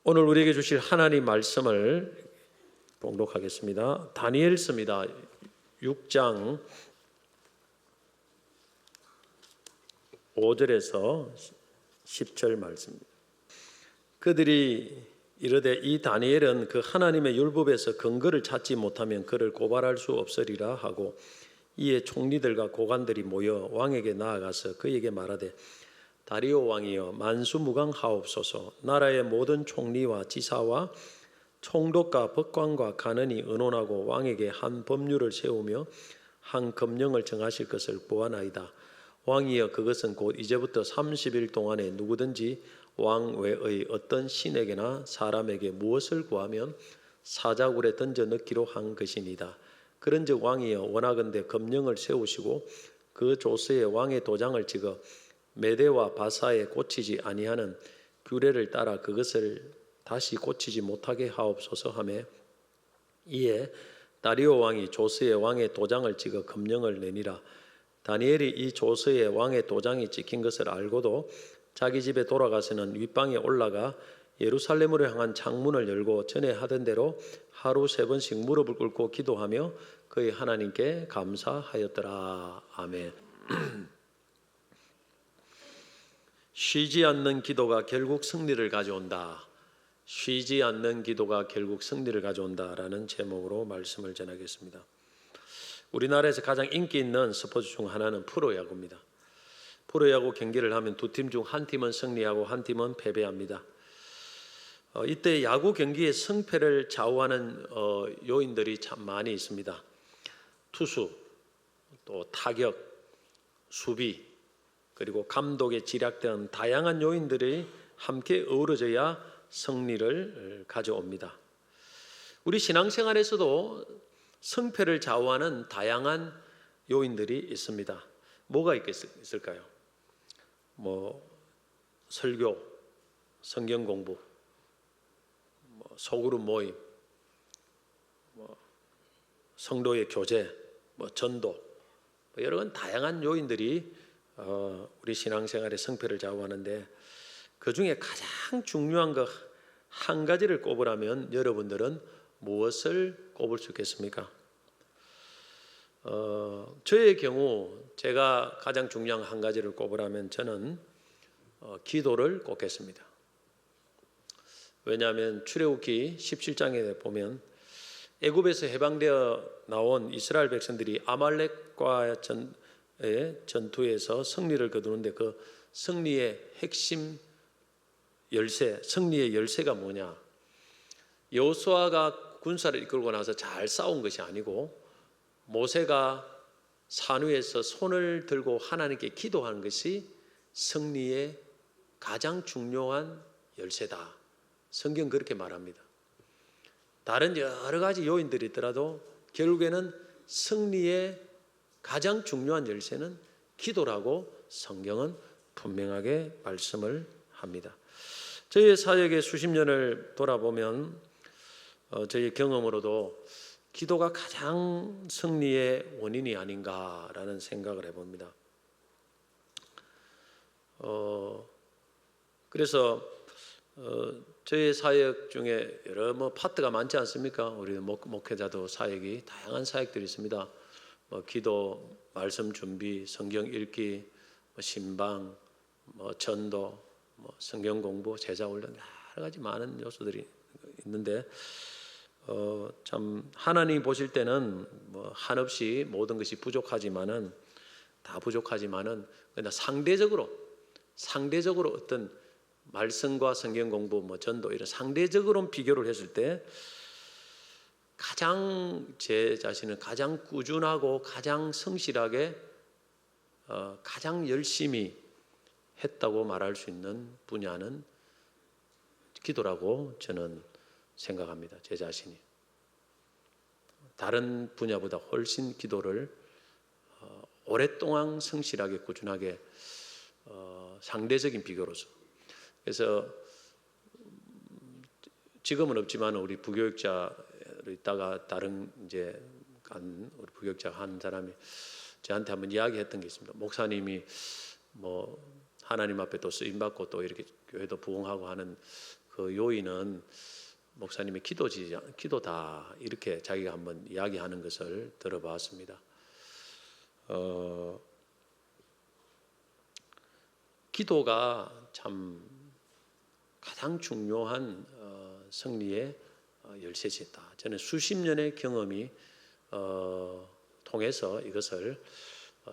오늘 우리에게 주실 하나님 말씀을 봉독하겠습니다. 다니엘서입니다. 6장 5절에서 10절 말씀입니다. 그들이 이르되 이 다니엘은 그 하나님의 율법에서 근거를 찾지 못하면 그를 고발할 수 없으리라 하고, 이에 총리들과 고관들이 모여 왕에게 나아가서 그에게 말하되, 다리오 왕이여, 만수무강하옵소서. 나라의 모든 총리와 지사와 총독과 법관과 간언이 의논하고 왕에게 한 법률을 세우며 한 금령을 정하실 것을 보아나이다. 왕이여, 그것은 곧 이제부터 30일 동안에 누구든지 왕 외의 어떤 신에게나 사람에게 무엇을 구하면 사자굴에 던져 넣기로 한 것이니이다. 그런즉 왕이여, 원하건대 금령을 세우시고 그 조서에 왕의 도장을 찍어 메대와 바사에 꽂히지 아니하는 규례를 따라 그것을 다시 꽂히지 못하게 하옵소서 하매, 이에 다리오 왕이 조서에 왕의 도장을 찍어 금령을 내니라. 다니엘이 이 조서에 왕의 도장이 찍힌 것을 알고도 자기 집에 돌아가서는 윗방에 올라가 예루살렘으로 향한 창문을 열고 전에 하던 대로 하루 3번씩 무릎을 꿇고 기도하며 그의 하나님께 감사하였더라. 아멘. 쉬지 않는 기도가 결국 승리를 가져온다. 쉬지 않는 기도가 결국 승리를 가져온다라는 제목으로 말씀을 전하겠습니다. 우리나라에서 가장 인기 있는 스포츠 중 하나는 프로야구입니다. 프로야구 경기를 하면 두 팀 중 한 팀은 승리하고 한 팀은 패배합니다. 이때 야구 경기의 승패를 좌우하는 요인들이 참 많이 있습니다. 투수, 또 타격, 수비, 그리고 감독의 지략 등 다양한 요인들이 함께 어우러져야 승리를 가져옵니다. 우리 신앙생활에서도 승패를 좌우하는 다양한 요인들이 있습니다. 뭐가 있을까요? 설교, 성경 공부, 소그룹 모임, 성도의 교제, 전도, 여러 가지 다양한 요인들이 우리 신앙생활의 승패를 좌우하는데, 그 중에 가장 중요한 것 한 가지를 꼽으라면 여러분들은 무엇을 꼽을 수 있겠습니까? 저의 경우 제가 가장 중요한 한 가지를 꼽으라면 저는 기도를 꼽겠습니다. 왜냐하면 출애굽기 17장에 보면 애굽에서 해방되어 나온 이스라엘 백성들이 아말렉과의 전투에서 승리를 거두는데, 그 승리의 핵심 열쇠, 승리의 열쇠가 뭐냐? 여호수아가 군사를 이끌고 나서 잘 싸운 것이 아니고 모세가 산 위에서 손을 들고 하나님께 기도하는 것이 승리의 가장 중요한 열쇠다. 성경 그렇게 말합니다. 다른 여러 가지 요인들이 있더라도 결국에는 승리의 가장 중요한 열쇠는 기도라고 성경은 분명하게 말씀을 합니다. 저희의 사역의 수십 년을 돌아보면 저희의 경험으로도 기도가 가장 승리의 원인이 아닌가라는 생각을 해봅니다. 그래서 저희 사역 중에 여러 파트가 많지 않습니까? 우리 목회자도 사역이 다양한 사역들이 있습니다. 기도, 말씀 준비, 성경 읽기, 신방, 전도, 성경 공부, 제자 훈련, 여러 가지 많은 요소들이 있는데, 참 하나님 보실 때는 한없이 모든 것이 부족하지만은, 다 부족하지만은, 그러나 상대적으로 어떤 말씀과 성경 공부, 전도, 이런 상대적으로 비교를 했을 때 가장 제 자신은 가장 꾸준하고 가장 성실하게 가장 열심히 했다고 말할 수 있는 분야는 기도라고 저는 생각합니다. 제 자신이 다른 분야보다 훨씬 기도를 오랫동안 성실하게 꾸준하게 상대적인 비교로서, 그래서 지금은 없지만 우리 부교육자로 있다가 다른 우리 부교육자 한 사람이 저한테 한번 이야기했던 게 있습니다. 목사님이 하나님 앞에 또 쓰임 받고 또 이렇게 교회도 부흥하고 하는 그 요인은 목사님의 기도다 이렇게 자기가 한번 이야기하는 것을 들어봤습니다. 기도가 참 가장 중요한 승리의 열쇠지다. 저는 수십 년의 경험이 통해서 이것을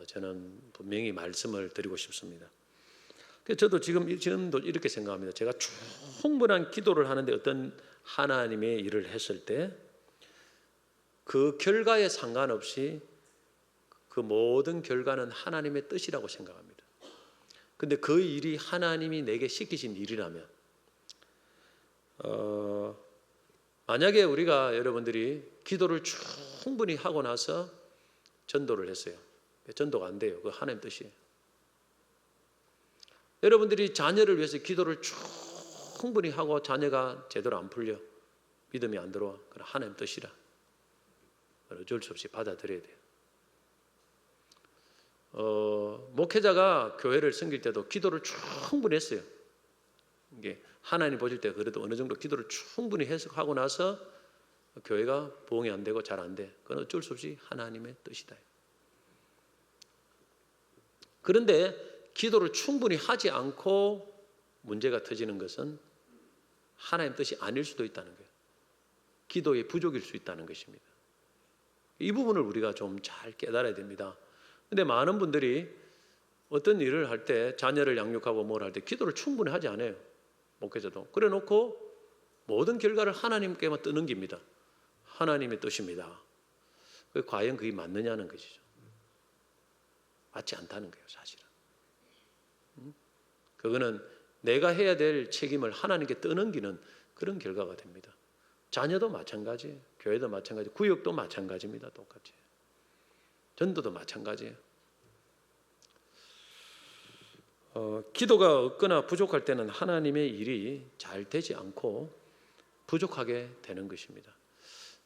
저는 분명히 말씀을 드리고 싶습니다. 저도 지금도 이렇게 생각합니다. 제가 충분한 기도를 하는데 어떤 하나님의 일을 했을 때 그 결과에 상관없이 그 모든 결과는 하나님의 뜻이라고 생각합니다. 근데 그 일이 하나님이 내게 시키신 일이라면 만약에 우리가 여러분들이 기도를 충분히 하고 나서 전도를 했어요. 전도가 안 돼요. 그 하나님 뜻이에요. 여러분들이 자녀를 위해서 기도를 충분히 하고 자녀가 제대로 안 풀려 믿음이 안 들어와. 그건 하나님 뜻이라. 어쩔 수 없이 받아들여야 돼요. 목회자가 교회를 섬길 때도 기도를 충분히 했어요. 이게 하나님 보실 때 그래도 어느 정도 기도를 충분히 해석하고 나서 교회가 부흥이 안 되고 잘 안 돼. 그건 어쩔 수 없이 하나님의 뜻이다. 그런데 기도를 충분히 하지 않고 문제가 터지는 것은 하나님 뜻이 아닐 수도 있다는 거예요. 기도의 부족일 수 있다는 것입니다. 이 부분을 우리가 좀 잘 깨달아야 됩니다. 그런데 많은 분들이 어떤 일을 할 때 자녀를 양육하고 뭘 할 때 기도를 충분히 하지 않아요. 목회자도. 그래 놓고 모든 결과를 하나님께만 떠넘깁니다. 하나님의 뜻입니다. 과연 그게 맞느냐는 것이죠. 맞지 않다는 거예요, 사실은. 그거는 내가 해야 될 책임을 하나님께 떠넘기는 그런 결과가 됩니다. 자녀도 마찬가지예요. 교회도 마찬가지예요. 구역도 마찬가지입니다. 똑같이. 전도도 마찬가지예요. 기도가 없거나 부족할 때는 하나님의 일이 잘 되지 않고 부족하게 되는 것입니다.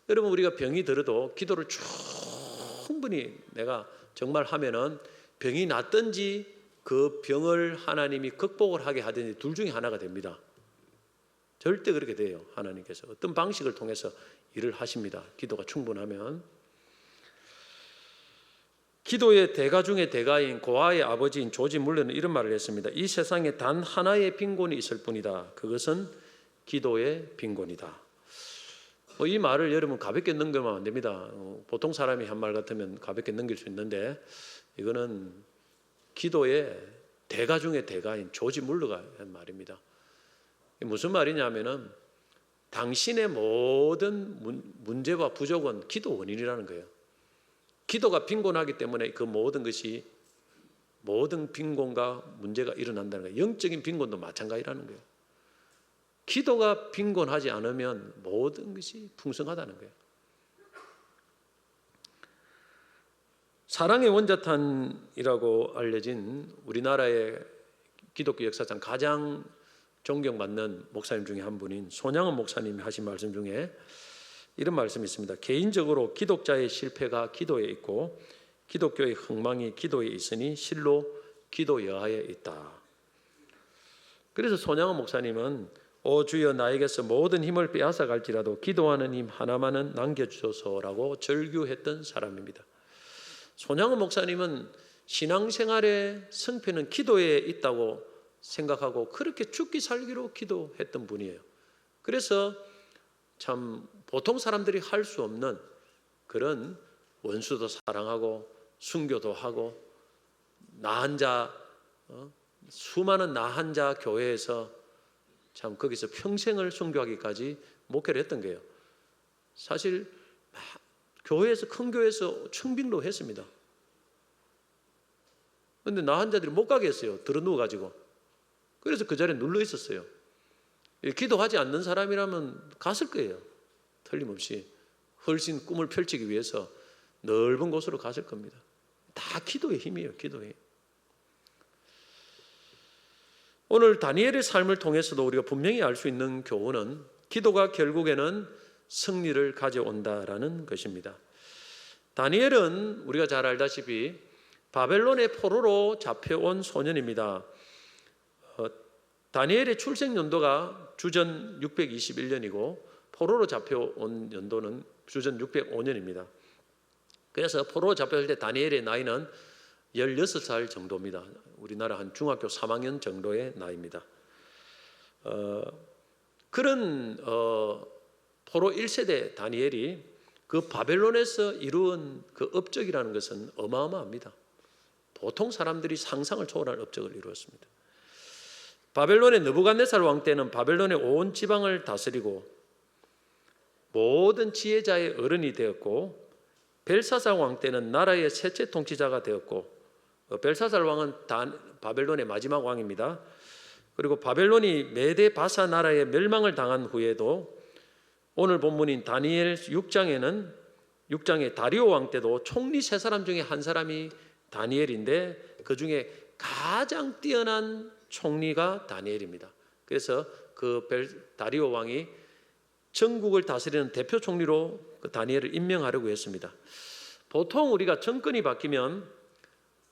여러분, 우리가 병이 들어도 기도를 충분히 내가 정말 하면은 병이 낫든지 그 병을 하나님이 극복을 하게 하든지 둘 중에 하나가 됩니다. 절대 그렇게 돼요. 하나님께서 어떤 방식을 통해서 일을 하십니다. 기도가 충분하면. 기도의 대가 중의 대가인 고아의 아버지인 조지 물러는 이런 말을 했습니다. 이 세상에 단 하나의 빈곤이 있을 뿐이다. 그것은 기도의 빈곤이다. 이 말을 여러분 가볍게 넘기면 안 됩니다. 보통 사람이 한 말 같으면 가볍게 넘길 수 있는데 이거는 기도의 대가 중의 대가인 조지 물러가 한 말입니다. 무슨 말이냐면은 당신의 모든 문제와 부족은 기도 원인이라는 거예요. 기도가 빈곤하기 때문에 그 모든 것이 모든 빈곤과 문제가 일어난다는 거예요. 영적인 빈곤도 마찬가지라는 거예요. 기도가 빈곤하지 않으면 모든 것이 풍성하다는 거예요. 사랑의 원자탄이라고 알려진 우리나라의 기독교 역사상 가장 존경받는 목사님 중에 한 분인 손양원 목사님이 하신 말씀 중에 이런 말씀이 있습니다. 개인적으로 기독자의 실패가 기도에 있고 기독교의 흥망이 기도에 있으니 실로 기도 여하에 있다. 그래서 손양원 목사님은 오 주여 나에게서 모든 힘을 빼앗아 갈지라도 기도하는 힘 하나만은 남겨주소서라고 절규했던 사람입니다. 손양원 목사님은 신앙생활의 성패는 기도에 있다고 생각하고 그렇게 죽기 살기로 기도했던 분이에요. 그래서 참 보통 사람들이 할 수 없는 그런 원수도 사랑하고 순교도 하고 나한 자 수많은 나한 자 교회에서 참 거기서 평생을 순교하기까지 목회를 했던 거예요. 사실 교회에서 큰 교회에서 청빙도 했습니다. 그런데 나한 자들이 못 가게 했어요. 들어 누워가지고. 그래서 그 자리에 눌러 있었어요. 기도하지 않는 사람이라면 갔을 거예요. 틀림없이 훨씬 꿈을 펼치기 위해서 넓은 곳으로 갔을 겁니다. 다 기도의 힘이에요. 기도의 힘. 오늘 다니엘의 삶을 통해서도 우리가 분명히 알 수 있는 교훈은 기도가 결국에는 승리를 가져온다라는 것입니다. 다니엘은 우리가 잘 알다시피 바벨론의 포로로 잡혀온 소년입니다. 다니엘의 출생 연도가 주전 621년이고 포로로 잡혀온 연도는 주전 605년입니다. 그래서 포로로 잡혀올 때 다니엘의 나이는 16살 정도입니다. 우리나라 한 중학교 3학년 정도의 나이입니다. 그런 포로 1세대 다니엘이 그 바벨론에서 이루은 그 업적이라는 것은 어마어마합니다. 보통 사람들이 상상을 초월할 업적을 이루었습니다. 바벨론의 느부갓네살 왕 때는 바벨론의 온 지방을 다스리고 모든 지혜자의 어른이 되었고, 벨사살 왕 때는 나라의 셋째 통치자가 되었고, 벨사살 왕은 바벨론의 마지막 왕입니다. 그리고 바벨론이 메데 바사 나라의 멸망을 당한 후에도 오늘 본문인 다니엘 6장의 다리오 왕 때도 총리 세 사람 중에 한 사람이 다니엘인데 그 중에 가장 뛰어난 총리가 다니엘입니다. 그래서 그 다리오 왕이 전국을 다스리는 대표 총리로 그 다니엘을 임명하려고 했습니다. 보통 우리가 정권이 바뀌면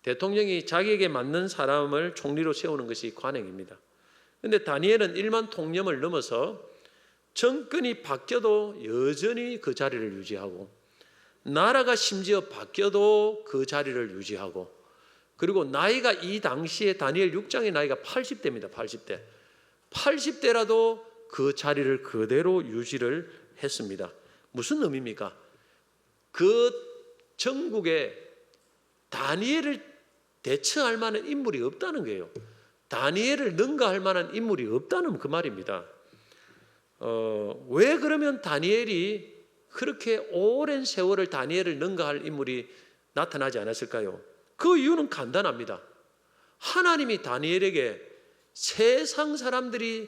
대통령이 자기에게 맞는 사람을 총리로 세우는 것이 관행입니다. 그런데 다니엘은 일만 통념을 넘어서 정권이 바뀌어도 여전히 그 자리를 유지하고, 나라가 심지어 바뀌어도 그 자리를 유지하고, 그리고 나이가 이 당시에 다니엘 6장의 나이가 80대입니다. 80대라도 그 자리를 그대로 유지를 했습니다. 무슨 의미입니까? 그 전국에 다니엘을 대처할 만한 인물이 없다는 거예요. 다니엘을 능가할 만한 인물이 없다는 그 말입니다. 왜 그러면 다니엘이 그렇게 오랜 세월을 다니엘을 능가할 인물이 나타나지 않았을까요? 그 이유는 간단합니다. 하나님이 다니엘에게 세상 사람들이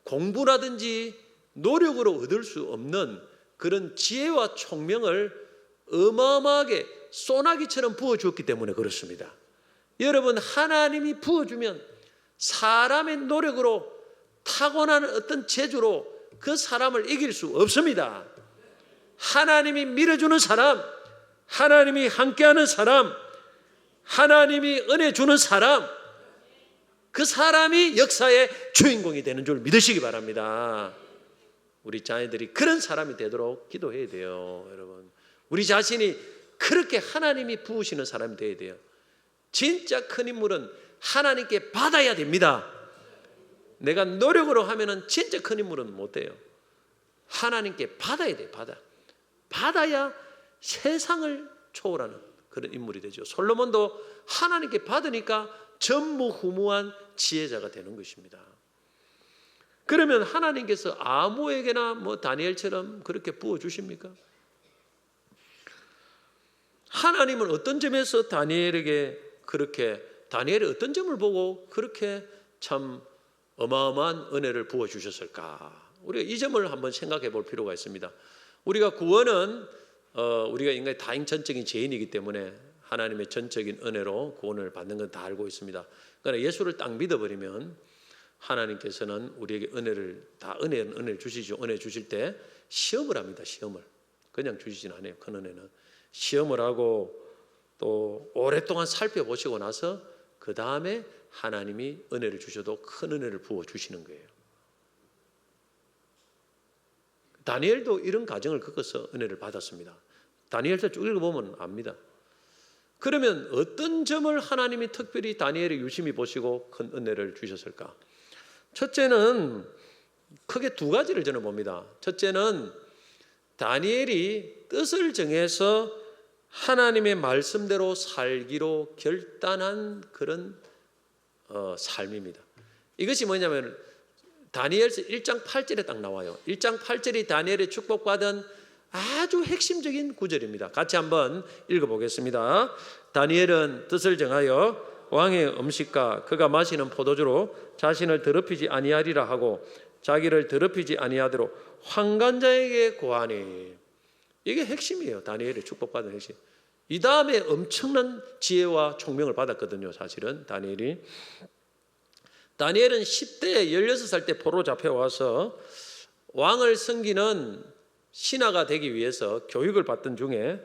공부라든지 노력으로 얻을 수 없는 그런 지혜와 총명을 어마어마하게 소나기처럼 부어주었기 때문에 그렇습니다. 여러분, 하나님이 부어주면 사람의 노력으로 타고난 어떤 재주로 그 사람을 이길 수 없습니다. 하나님이 밀어주는 사람, 하나님이 함께하는 사람, 하나님이 은혜 주는 사람, 그 사람이 역사의 주인공이 되는 줄 믿으시기 바랍니다. 우리 자녀들이 그런 사람이 되도록 기도해야 돼요. 여러분, 우리 자신이 그렇게 하나님이 부으시는 사람이 되어야 돼요. 진짜 큰 인물은 하나님께 받아야 됩니다. 내가 노력으로 하면은 진짜 큰 인물은 못 돼요. 하나님께 받아야 돼요. 받아야 세상을 초월하는 그런 인물이 되죠. 솔로몬도 하나님께 받으니까 전무후무한 지혜자가 되는 것입니다. 그러면 하나님께서 아무에게나 다니엘처럼 그렇게 부어주십니까? 하나님은 어떤 점에서 다니엘의 어떤 점을 보고 그렇게 참 어마어마한 은혜를 부어주셨을까? 우리가 이 점을 한번 생각해 볼 필요가 있습니다. 우리가 구원은 우리가 인간의 다인전적인 죄인이기 때문에 하나님의 전적인 은혜로 구원을 받는 건 다 알고 있습니다. 그러나 예수를 딱 믿어버리면 하나님께서는 우리에게 은혜를 주시죠. 은혜 주실 때 시험을 합니다. 시험을. 그냥 주시진 않아요. 큰 은혜는. 시험을 하고 또 오랫동안 살펴보시고 나서 그 다음에 하나님이 은혜를 주셔도 큰 은혜를 부어주시는 거예요. 다니엘도 이런 과정을 겪어서 은혜를 받았습니다. 다니엘서 쭉 읽어보면 압니다. 그러면 어떤 점을 하나님이 특별히 다니엘의 유심히 보시고 큰 은혜를 주셨을까? 첫째는 크게 두 가지를 저는 봅니다. 첫째는 다니엘이 뜻을 정해서 하나님의 말씀대로 살기로 결단한 그런 삶입니다. 이것이 뭐냐면 다니엘서 1장 8절에 딱 나와요. 1장 8절이 다니엘의 축복받은 아주 핵심적인 구절입니다. 같이 한번 읽어보겠습니다. 다니엘은 뜻을 정하여 왕의 음식과 그가 마시는 포도주로 자신을 더럽히지 아니하리라 하고 자기를 더럽히지 아니하도록 환관자에게 고하니. 이게 핵심이에요. 다니엘의 축복받은 핵심. 이 다음에 엄청난 지혜와 총명을 받았거든요. 사실은 다니엘은 10대 16살 때 포로 잡혀와서 왕을 섬기는 신하가 되기 위해서 교육을 받던 중에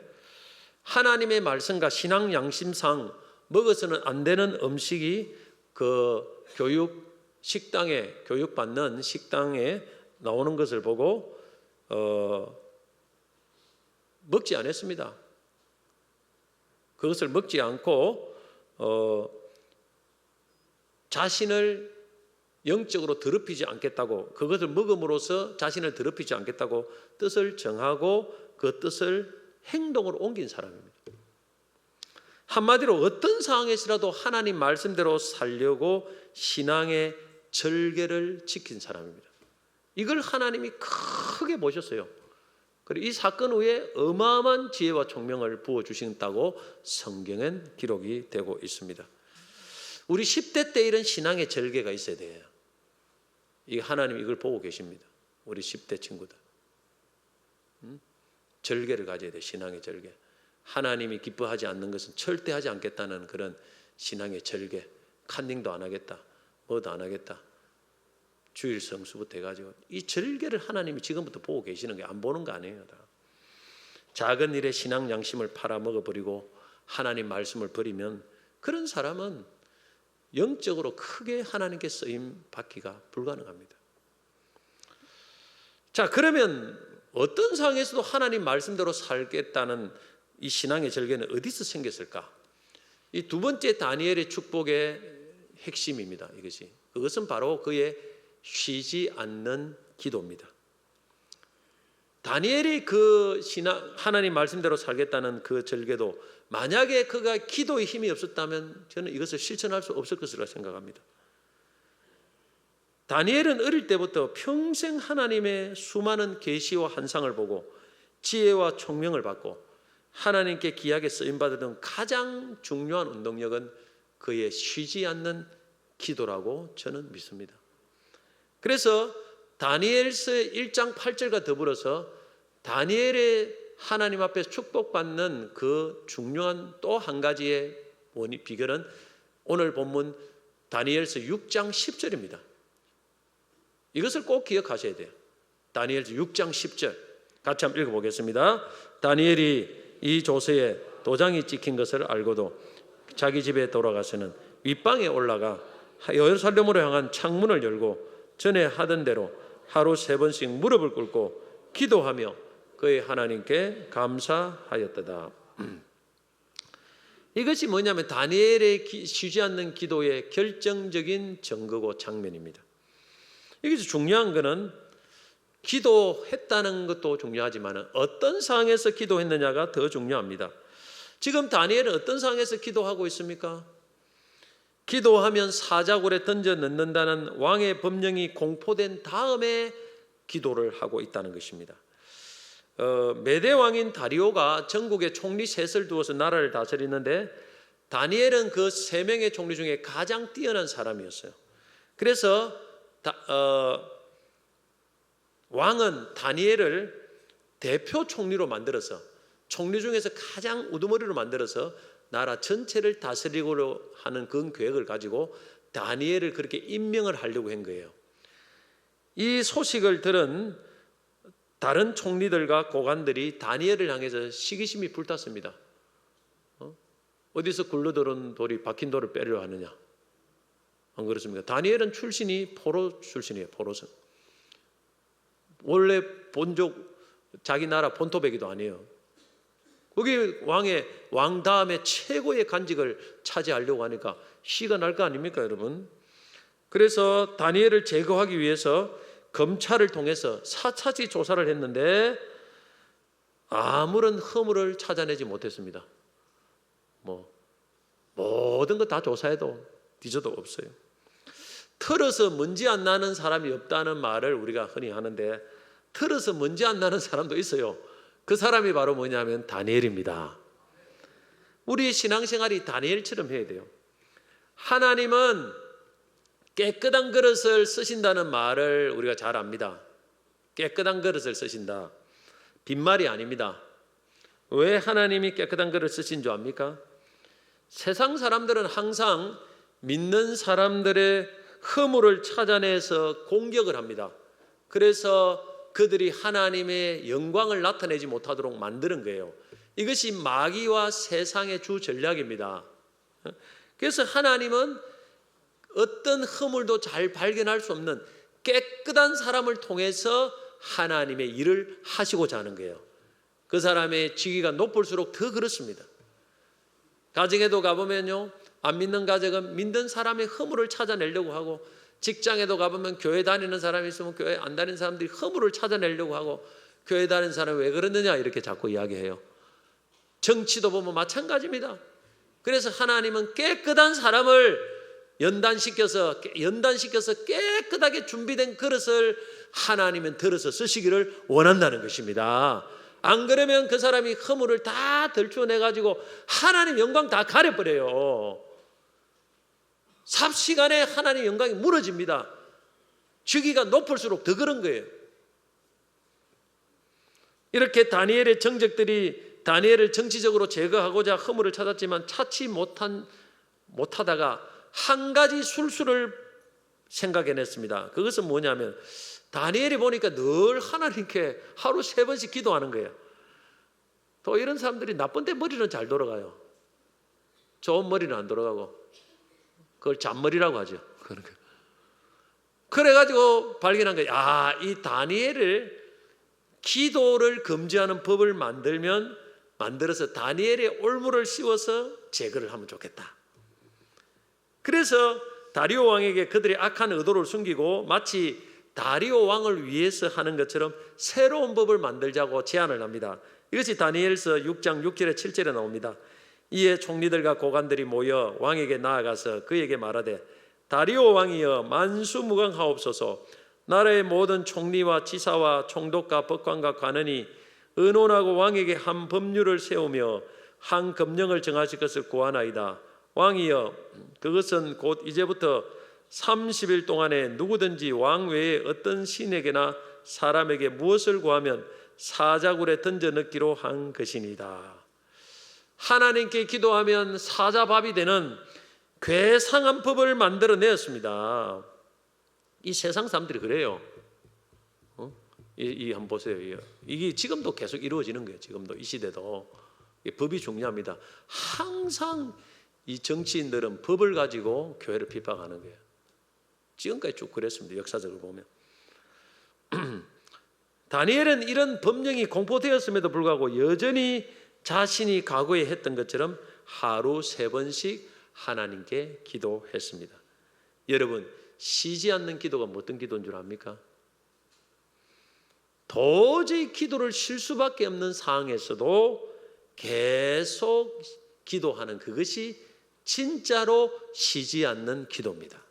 하나님의 말씀과 신앙 양심상 먹어서는 안 되는 음식이 그 교육 식당에 교육받는 식당에 나오는 것을 보고 먹지 않았습니다. 그것을 먹지 않고 자신을 영적으로 더럽히지 않겠다고, 그것을 먹음으로써 자신을 더럽히지 않겠다고 뜻을 정하고 그 뜻을 행동으로 옮긴 사람입니다. 한마디로 어떤 상황에서라도 하나님 말씀대로 살려고 신앙의 절개를 지킨 사람입니다. 이걸 하나님이 크게 보셨어요. 그리고 이 사건 후에 어마어마한 지혜와 총명을 부어주신다고 성경엔 기록이 되고 있습니다. 우리 10대 때 이런 신앙의 절개가 있어야 돼요. 이 하나님 이걸 보고 계십니다. 우리 10대 친구들. 절개를 가져야 돼. 신앙의 절개. 하나님이 기뻐하지 않는 것은 절대 하지 않겠다는 그런 신앙의 절개. 칸닝도 안 하겠다. 뭐도 안 하겠다. 주일 성수부터 해가지고 이 절개를 하나님이 지금부터 보고 계시는 게 안 보는 거 아니에요. 다. 작은 일에 신앙 양심을 팔아먹어버리고 하나님 말씀을 버리면 그런 사람은 영적으로 크게 하나님께 쓰임 받기가 불가능합니다. 자, 그러면 어떤 상황에서도 하나님 말씀대로 살겠다는 이 신앙의 절개는 어디서 생겼을까? 이 두 번째 다니엘의 축복의 핵심입니다. 그것은 바로 그의 쉬지 않는 기도입니다. 다니엘이 그 하나님 말씀대로 살겠다는 그 절개도 만약에 그가 기도의 힘이 없었다면 저는 이것을 실천할 수 없을 것이라 생각합니다. 다니엘은 어릴 때부터 평생 하나님의 수많은 계시와 환상을 보고 지혜와 총명을 받고 하나님께 귀하게 쓰임받았던 가장 중요한 운동력은 그의 쉬지 않는 기도라고 저는 믿습니다. 그래서 다니엘서 1장 8절과 더불어서 다니엘의 하나님 앞에 축복받는 그 중요한 또 한 가지의 비결은 오늘 본문 다니엘서 6장 10절입니다. 이것을 꼭 기억하셔야 돼요. 다니엘서 6장 10절 같이 한번 읽어보겠습니다. 다니엘이 이 조서에 도장이 찍힌 것을 알고도 자기 집에 돌아가서는 윗방에 올라가 예루살렘으로 향한 창문을 열고 전에 하던 대로 하루 3번씩 무릎을 꿇고 기도하며 그의 하나님께 감사하였다. 이것이 뭐냐면 다니엘의 쉬지 않는 기도의 결정적인 증거고 장면입니다. 여기서 중요한 것은 기도했다는 것도 중요하지만 어떤 상황에서 기도했느냐가 더 중요합니다. 지금 다니엘은 어떤 상황에서 기도하고 있습니까? 기도하면 사자굴에 던져 넣는다는 왕의 법령이 공포된 다음에 기도를 하고 있다는 것입니다. 메대 왕인 다리오가 전국에 총리 셋을 두어서 나라를 다스리는데 다니엘은 그 3명의 총리 중에 가장 뛰어난 사람이었어요. 그래서 왕은 다니엘을 대표 총리로 만들어서 총리 중에서 가장 우두머리로 만들어서 나라 전체를 다스리고 하는 그런 계획을 가지고 다니엘을 그렇게 임명을 하려고 한 거예요. 이 소식을 들은 다른 총리들과 고관들이 다니엘을 향해서 시기심이 불탔습니다. 어디서 굴러들은 돌이 박힌 돌을 빼려 하느냐? 안 그렇습니까? 다니엘은 출신이 포로 출신이에요. 포로선. 원래 본족 자기 나라 본토배기도 아니에요. 거기 왕 다음에 최고의 간직을 차지하려고 하니까 시가 날 거 아닙니까, 여러분? 그래서 다니엘을 제거하기 위해서 검찰을 통해서 사차지 조사를 했는데 아무런 허물을 찾아내지 못했습니다. 모든 거 다 조사해도 뒤져도 없어요. 털어서 먼지 안 나는 사람이 없다는 말을 우리가 흔히 하는데 털어서 먼지 안 나는 사람도 있어요. 그 사람이 바로 뭐냐면 다니엘입니다. 우리 신앙생활이 다니엘처럼 해야 돼요. 하나님은 깨끗한 그릇을 쓰신다는 말을 우리가 잘 압니다. 깨끗한 그릇을 쓰신다. 빈말이 아닙니다. 왜 하나님이 깨끗한 그릇을 쓰신 줄 압니까? 세상 사람들은 항상 믿는 사람들의 허물을 찾아내서 공격을 합니다. 그래서 그들이 하나님의 영광을 나타내지 못하도록 만드는 거예요. 이것이 마귀와 세상의 주 전략입니다. 그래서 하나님은 어떤 허물도 잘 발견할 수 없는 깨끗한 사람을 통해서 하나님의 일을 하시고자 하는 거예요. 그 사람의 직위가 높을수록 더 그렇습니다. 가정에도 가보면요, 안 믿는 가정은 믿는 사람의 허물을 찾아내려고 하고, 직장에도 가보면 교회 다니는 사람이 있으면 교회 안 다니는 사람들이 허물을 찾아내려고 하고, 교회 다니는 사람이 왜 그러느냐 이렇게 자꾸 이야기해요. 정치도 보면 마찬가지입니다. 그래서 하나님은 깨끗한 사람을 연단시켜서 깨끗하게 준비된 그릇을 하나님은 들어서 쓰시기를 원한다는 것입니다. 안 그러면 그 사람이 허물을 다 덜쳐내가지고 하나님 영광 다 가려버려요. 삽시간에 하나님 영광이 무너집니다. 주기가 높을수록 더 그런 거예요. 이렇게 다니엘의 정적들이 다니엘을 정치적으로 제거하고자 허물을 찾았지만 찾지 못하다가 한 가지 술수를 생각해냈습니다. 그것은 뭐냐면 다니엘이 보니까 늘 하나님께 하루 3번씩 기도하는 거예요. 또 이런 사람들이 나쁜 데 머리는 잘 돌아가요. 좋은 머리는 안 돌아가고 그걸 잔머리라고 하죠. 그래가지고 발견한 거예요. 이 다니엘을 기도를 금지하는 법을 만들어서 다니엘의 올무를 씌워서 제거를 하면 좋겠다. 그래서 다리오 왕에게 그들의 악한 의도를 숨기고 마치 다리오 왕을 위해서 하는 것처럼 새로운 법을 만들자고 제안을 합니다. 이것이 다니엘서 6장 6절에 7절에 나옵니다. 이에 총리들과 고관들이 모여 왕에게 나아가서 그에게 말하되 다리오 왕이여 만수무강하옵소서. 나라의 모든 총리와 지사와 총독과 법관과 관원이 의논하고 왕에게 한 법률을 세우며 한 금령을 정하실 것을 구하나이다. 왕이여 그것은 곧 이제부터 30일 동안에 누구든지 왕 외에 어떤 신에게나 사람에게 무엇을 구하면 사자굴에 던져 넣기로 한 것이니다. 하나님께 기도하면 사자밥이 되는 괴상한 법을 만들어내었습니다. 이 세상 사람들이 그래요. 이 한번 보세요. 이게 지금도 계속 이루어지는 거예요. 지금도 이 시대도 법이 중요합니다. 항상 이 정치인들은 법을 가지고 교회를 핍박하는 거예요. 지금까지 쭉 그랬습니다. 역사적으로 보면. 다니엘은 이런 법령이 공포되었음에도 불구하고 여전히 자신이 과거에 했던 것처럼 하루 3번씩 하나님께 기도했습니다. 여러분, 쉬지 않는 기도가 어떤 기도인 줄 압니까? 도저히 기도를 쉴 수밖에 없는 상황에서도 계속 기도하는 그것이 진짜로 쉬지 않는 기도입니다.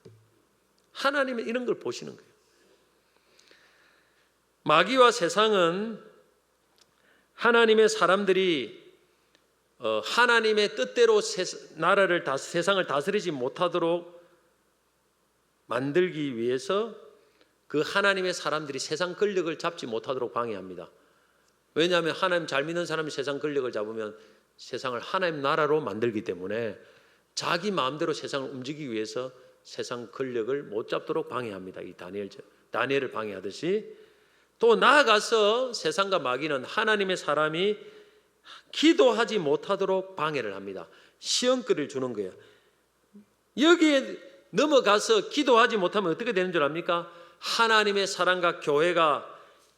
하나님은 이런 걸 보시는 거예요. 마귀와 세상은 하나님의 사람들이 하나님의 뜻대로 나라를 세상을 다스리지 못하도록 만들기 위해서 그 하나님의 사람들이 세상 권력을 잡지 못하도록 방해합니다. 왜냐하면 하나님 잘 믿는 사람이 세상 권력을 잡으면 세상을 하나님 나라로 만들기 때문에 자기 마음대로 세상을 움직이기 위해서 세상 권력을 못 잡도록 방해합니다. 이 다니엘을 방해하듯이. 또 나아가서 세상과 마귀는 하나님의 사람이 기도하지 못하도록 방해를 합니다. 시험거리를 주는 거예요. 여기에 넘어가서 기도하지 못하면 어떻게 되는 줄 압니까? 하나님의 사랑과 교회가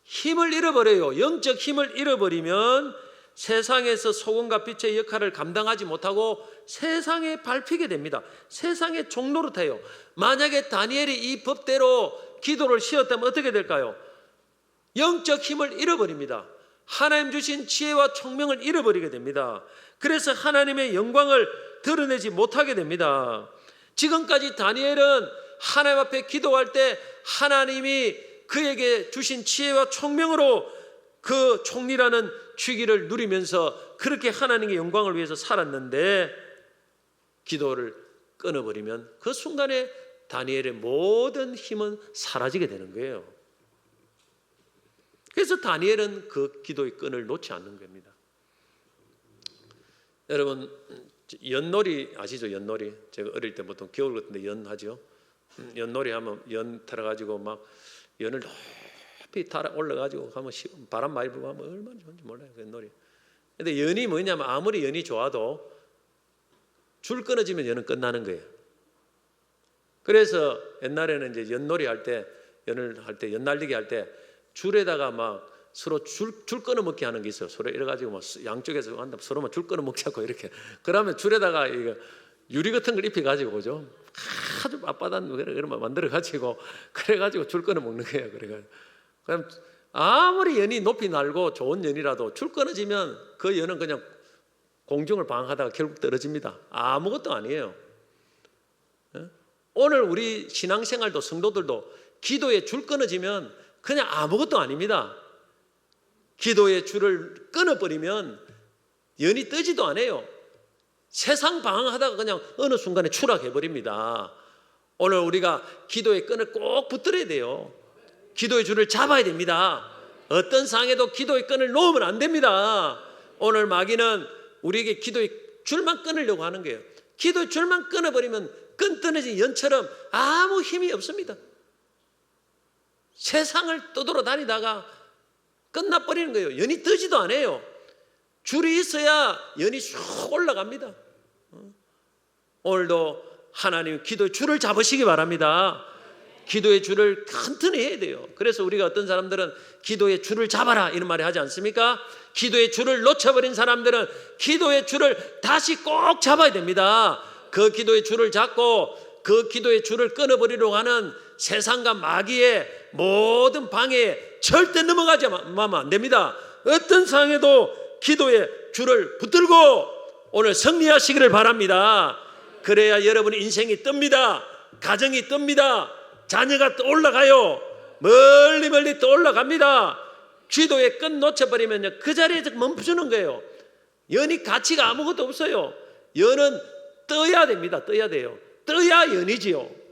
힘을 잃어버려요. 영적 힘을 잃어버리면 세상에서 소금과 빛의 역할을 감당하지 못하고 세상에 밟히게 됩니다. 세상의 종로로 타요. 만약에 다니엘이 이 법대로 기도를 쉬었다면 어떻게 될까요? 영적 힘을 잃어버립니다. 하나님 주신 지혜와 총명을 잃어버리게 됩니다. 그래서 하나님의 영광을 드러내지 못하게 됩니다. 지금까지 다니엘은 하나님 앞에 기도할 때 하나님이 그에게 주신 지혜와 총명으로 그 총리라는 chức위를 누리면서 그렇게 하나님의 영광을 위해서 살았는데 기도를 끊어버리면 그 순간에 다니엘의 모든 힘은 사라지게 되는 거예요. 그래서 다니엘은 그 기도의 끈을 놓지 않는 겁니다. 여러분, 연놀이 아시죠? 연놀이. 제가 어릴 때 보통 겨울 같은데 연하죠. 연놀이 하면 연 타러가지고 막 연을 높이 달아 올라가지고 하면 바람 많이 불고 하면 얼마나 좋은지 몰라요. 그 연놀이. 근데 연이 뭐냐면 아무리 연이 좋아도 줄 끊어지면 연은 끝나는 거예요. 그래서 옛날에는 이제 연놀이 할 때, 연을 할 때, 연날리기 할 때 줄에다가 막 서로 줄 끊어 먹기 하는 게 있어요. 서로 이래가지고 막 양쪽에서 한다 서로 막 줄 끊어 먹지 않고 이렇게. 그러면 줄에다가 이거 유리 같은 걸 입혀가지고 그죠? 아주 앞바단 이런 만들어가지고 그래가지고 줄 끊어 먹는 거예요. 그래가지고 그럼 아무리 연이 높이 날고 좋은 연이라도 줄 끊어지면 그 연은 그냥 공중을 방황하다가 결국 떨어집니다. 아무것도 아니에요. 오늘 우리 신앙생활도 성도들도 기도에 줄 끊어지면 그냥 아무것도 아닙니다. 기도의 줄을 끊어버리면 연이 뜨지도 않아요. 세상 방황하다가 그냥 어느 순간에 추락해버립니다. 오늘 우리가 기도의 끈을 꼭 붙들어야 돼요. 기도의 줄을 잡아야 됩니다. 어떤 상황에도 기도의 끈을 놓으면 안 됩니다. 오늘 마귀는 우리에게 기도의 줄만 끊으려고 하는 거예요. 기도의 줄만 끊어버리면 끈 끊어진 연처럼 아무 힘이 없습니다. 세상을 떠돌아다니다가 끝나버리는 거예요. 연이 뜨지도 않아요. 줄이 있어야 연이 쑥 올라갑니다. 오늘도 하나님 기도의 줄을 잡으시기 바랍니다. 기도의 줄을 튼튼히 해야 돼요. 그래서 우리가 어떤 사람들은 기도의 줄을 잡아라 이런 말을 하지 않습니까? 기도의 줄을 놓쳐버린 사람들은 기도의 줄을 다시 꼭 잡아야 됩니다. 그 기도의 줄을 잡고 그 기도의 줄을 끊어버리려고 하는 세상과 마귀의 모든 방해에 절대 넘어가면 안 됩니다. 어떤 상황에도 기도의 줄을 붙들고 오늘 승리하시기를 바랍니다. 그래야 여러분의 인생이 뜹니다. 가정이 뜹니다. 자녀가 또 올라가요. 멀리 멀리 또 올라갑니다. 기도의 끈 놓쳐버리면 그 자리에서 멈추는 거예요. 연이 가치가 아무것도 없어요. 연은 떠야 됩니다. 떠야 돼요. 떠야 연이지요.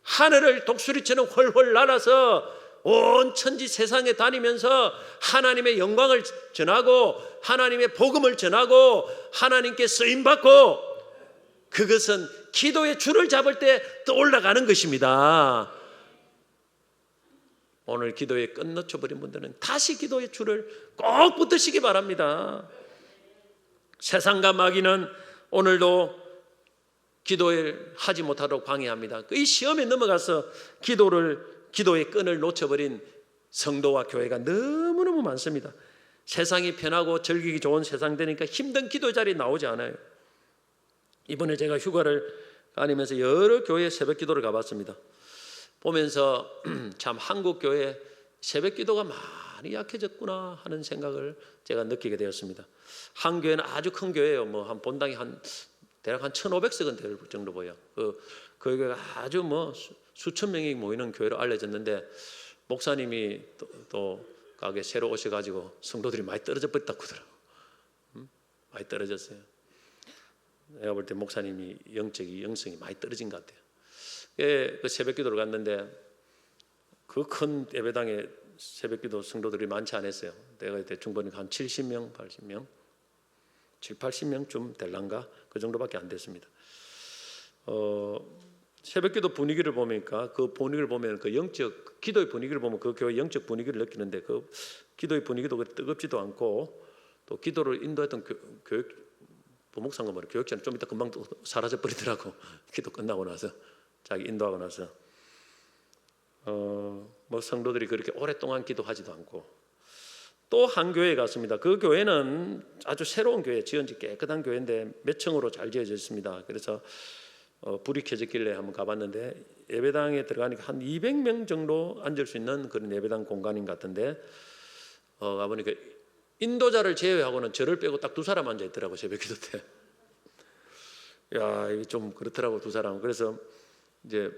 하늘을 독수리처럼 훨훨 날아서 온 천지 세상에 다니면서 하나님의 영광을 전하고 하나님의 복음을 전하고 하나님께 쓰임받고 그것은 기도의 줄을 잡을 때 또 올라가는 것입니다. 오늘 기도에 끈 놓쳐버린 분들은 다시 기도의 줄을 꼭 붙드시기 바랍니다. 세상과 마귀는 오늘도 기도를 하지 못하도록 방해합니다. 이 시험에 넘어가서 기도의 끈을 놓쳐버린 성도와 교회가 너무너무 많습니다. 세상이 편하고 즐기기 좋은 세상 되니까 힘든 기도 자리에 나오지 않아요. 이번에 제가 휴가를 다니면서 여러 교회 새벽 기도를 가봤습니다. 보면서 참 한국 교회 새벽 기도가 많이 약해졌구나 하는 생각을 제가 느끼게 되었습니다. 한 교회는 아주 큰 교회예요. 뭐 한 본당이 대략 한 1,500석은 될 정도 보여요. 그 교회가 아주 수천 명이 모이는 교회로 알려졌는데 목사님이 또 가게 새로 오셔가지고 성도들이 많이 떨어져 버렸다고 그러더라고요. 많이 떨어졌어요. 내가 볼 때 목사님이 영성이 많이 떨어진 것 같아요. 그 새벽 기도를 갔는데 그 큰 예배당에 새벽 기도 성도들이 많지 않았어요. 내가 대충 보니까 한 70명, 80명, 7, 80명쯤 될란가 그 정도밖에 안 됐습니다. 새벽 기도 분위기를 보니까 그 분위기를 보면 그 영적 기도의 분위기를 보면 그 교회 영적 분위기를 느끼는데 그 기도의 분위기도 뜨겁지도 않고 또 기도를 인도했던 교육 부목사가 말이에요. 교육자는 좀 이따 금방 또 사라져 버리더라고. 기도 끝나고 나서 자기 인도하고 나서 성도들이 그렇게 오랫동안 기도하지도 않고 또 한 교회에 갔습니다. 그 교회는 아주 새로운 교회, 지은지 깨끗한 교회인데 몇 층으로 잘 지어져 있습니다. 그래서 불이 켜졌길래 한번 가봤는데 예배당에 들어가니까 한 200명 정도 앉을 수 있는 그런 예배당 공간인 것 같은데 가보니까 인도자를 제외하고는 저를 빼고 딱 2사람 앉아 있더라고 새벽 기도 때. 야, 이게 좀 그렇더라고 2사람. 그래서 이제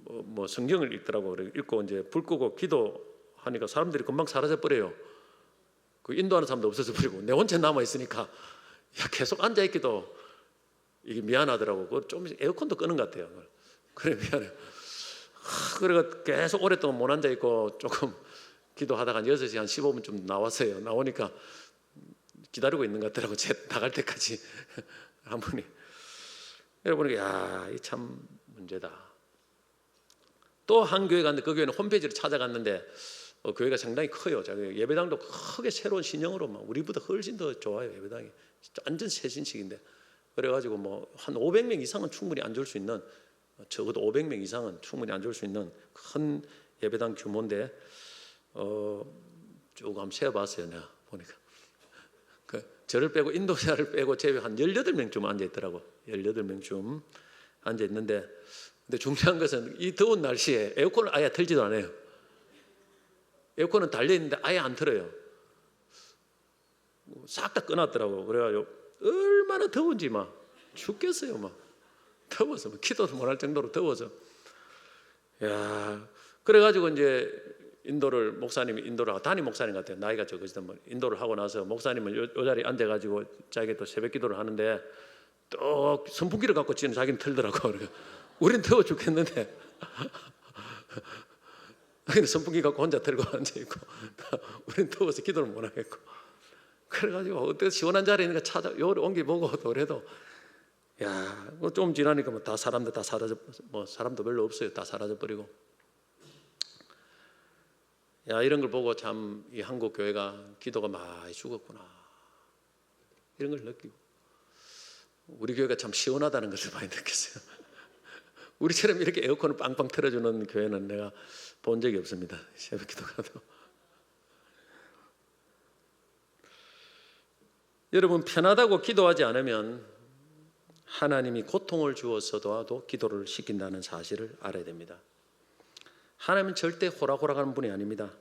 뭐 성경을 읽더라고. 읽고 이제 불 끄고 기도하니까 사람들이 금방 사라져 버려요. 그 인도하는 사람도 없어져 버리고 내 혼자 남아 있으니까 계속 앉아 있기도 이게 미안하더라고. 좀 에어컨도 끄는 것 같아요. 그래 미안해. 그래가 계속 오랫동안 못 앉아 있고 조금 기도하다가 6시 한 15분쯤 나왔어요. 나오니까 기다리고 있는 것 같더라고. 제 나갈 때까지 한 분이. 여러분, 야, 이 참 문제다. 또 한 교회 갔는데 그 교회는 홈페이지를 찾아갔는데 교회가 상당히 커요. 예배당도 크게 새로운 신형으로 우리보다 훨씬 더 좋아요. 예배당이 완전 새신식인데 그래가지고 한 500명 이상은 충분히 앉을 수 있는 적어도 500명 이상은 충분히 앉을 수 있는 큰 예배당 규모인데 조금 한번 세어봤어요. 내가 보니까 저를 빼고 인도자를 빼고 제외 한 18명쯤 앉아 있더라고. 18명쯤 앉아 있는데, 근데 중요한 것은 이 더운 날씨에 에어컨을 아예 틀지도 않아요. 에어컨은 달려 있는데 아예 안 틀어요. 싹 다 꺼놨더라고. 그래가지고 얼마나 더운지 막 죽겠어요. 막 더워서 막 기도도 못할 정도로 더워서. 야, 그래가지고 이제 목사님이 인도를 하고, 담임 목사님 같아요. 나이가 적으시던 인도를 하고 나서 목사님은 요 자리에 앉아가지고 자기가 또 새벽 기도를 하는데 또 선풍기를 갖고 지는 자기는 틀더라고. 그러니까 우린 더워 죽겠는데 선풍기 갖고 혼자 틀고 앉아있고 우린 더워서 기도를 못 하겠고. 그래가지고 어떻게 시원한 자리니까 요를 옮겨보고 그래도 야, 좀 지나니까 뭐 다 사람들 다 사라져, 뭐 사람도 별로 없어요. 다 사라져 버리고. 야, 이런 걸 보고 참 이 한국 교회가 기도가 많이 죽었구나, 이런 걸 느끼고, 우리 교회가 참 시원하다는 것을 많이 느꼈어요. 우리처럼 이렇게 에어컨을 빵빵 틀어주는 교회는 내가 본 적이 없습니다. 새벽 기도 가도. 여러분, 편하다고 기도하지 않으면 하나님이 고통을 주었어도 기도를 시킨다는 사실을 알아야 됩니다. 하나님은 절대 호락호락하는 분이 아닙니다.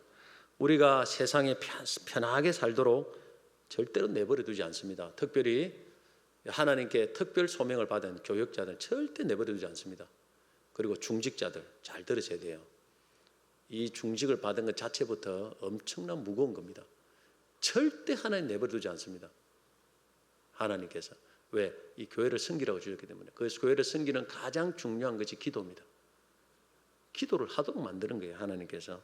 우리가 세상에 편하게 살도록 절대로 내버려 두지 않습니다. 특별히 하나님께 특별 소명을 받은 교역자들 절대 내버려 두지 않습니다. 그리고 중직자들 잘 들으셔야 돼요. 이 중직을 받은 것 자체부터 엄청난 무거운 겁니다. 절대 하나님 내버려 두지 않습니다. 하나님께서. 왜? 이 교회를 섬기라고 주셨기 때문에. 그래서 교회를 섬기는 가장 중요한 것이 기도입니다. 기도를 하도록 만드는 거예요, 하나님께서.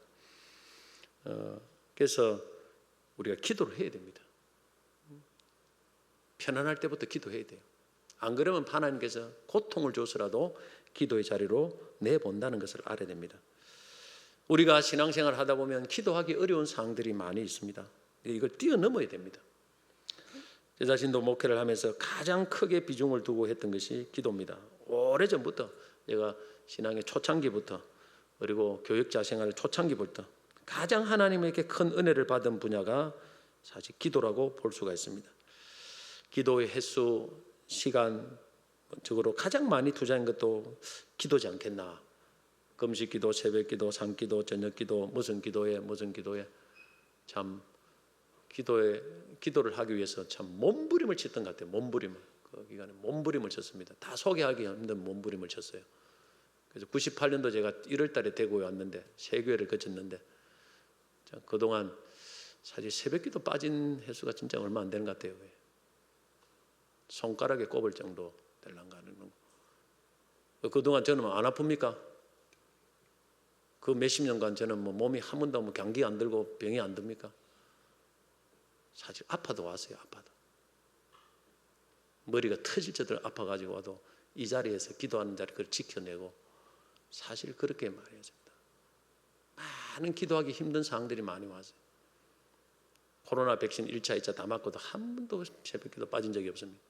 그래서 우리가 기도를 해야 됩니다. 편안할 때부터 기도해야 돼요. 안 그러면 하나님께서 고통을 줘서라도 기도의 자리로 내본다는 것을 알아야 됩니다. 우리가 신앙생활을 하다 보면 기도하기 어려운 사항들이 많이 있습니다. 이걸 뛰어넘어야 됩니다. 제 자신도 목회를 하면서 가장 크게 비중을 두고 했던 것이 기도입니다. 오래전부터, 제가 신앙의 초창기부터, 그리고 교역자 생활의 초창기부터 가장 하나님에게 큰 은혜를 받은 분야가 사실 기도라고 볼 수가 있습니다. 기도의 횟수, 시간적으로 가장 많이 투자한 것도 기도지 않겠나. 금식 기도, 새벽 기도, 산 기도, 저녁 기도, 무슨 기도에 참 기도를 하기 위해서 참 몸부림을 쳤던 것 같아요. 몸부림을. 그 기간에 몸부림을 쳤습니다. 다 소개하기 힘든 몸부림을 쳤어요. 그래서 98년도 제가 1월 달에 대구에 왔는데, 세 교회를 거쳤는데, 그동안 사실 새벽기도 빠진 횟수가 진짜 얼마 안 되는 것 같아요. 손가락에 꼽을 정도 될란가 하는 거. 그동안 저는 안 아픕니까? 그 몇십 년간 저는 몸이 한 번도 감기 안 들고 병이 안 듭니까? 사실 아파도 왔어요. 아파도. 머리가 터질 정도로 아파가지고 와도 이 자리에서 기도하는 자리 그걸 지켜내고, 사실 그렇게 말해야습니다. 많은 기도하기 힘든 상황들이 많이 왔어요. 코로나 백신 1차, 2차 다 맞고도 한 번도 새벽기도 빠진 적이 없습니다.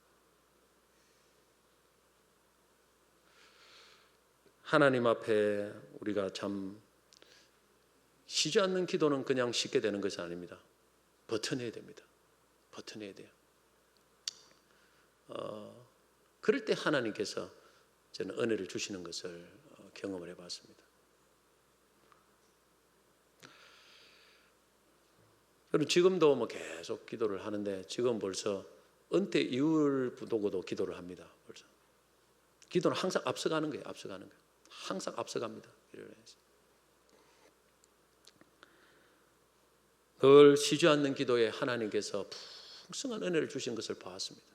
하나님 앞에 우리가 참 쉬지 않는 기도는 그냥 쉽게 되는 것이 아닙니다. 버텨내야 됩니다. 버텨내야 돼요. 그럴 때 하나님께서 저는 은혜를 주시는 것을 경험을 해봤습니다. 여러분, 지금도 계속 기도를 하는데, 지금 벌써 은퇴 이후를 두고도 기도를 합니다. 벌써 기도는 항상 앞서가는 거예요. 앞서가는 거예요. 항상 앞서갑니다. 늘 쉬지 않는 기도에 하나님께서 풍성한 은혜를 주신 것을 보았습니다.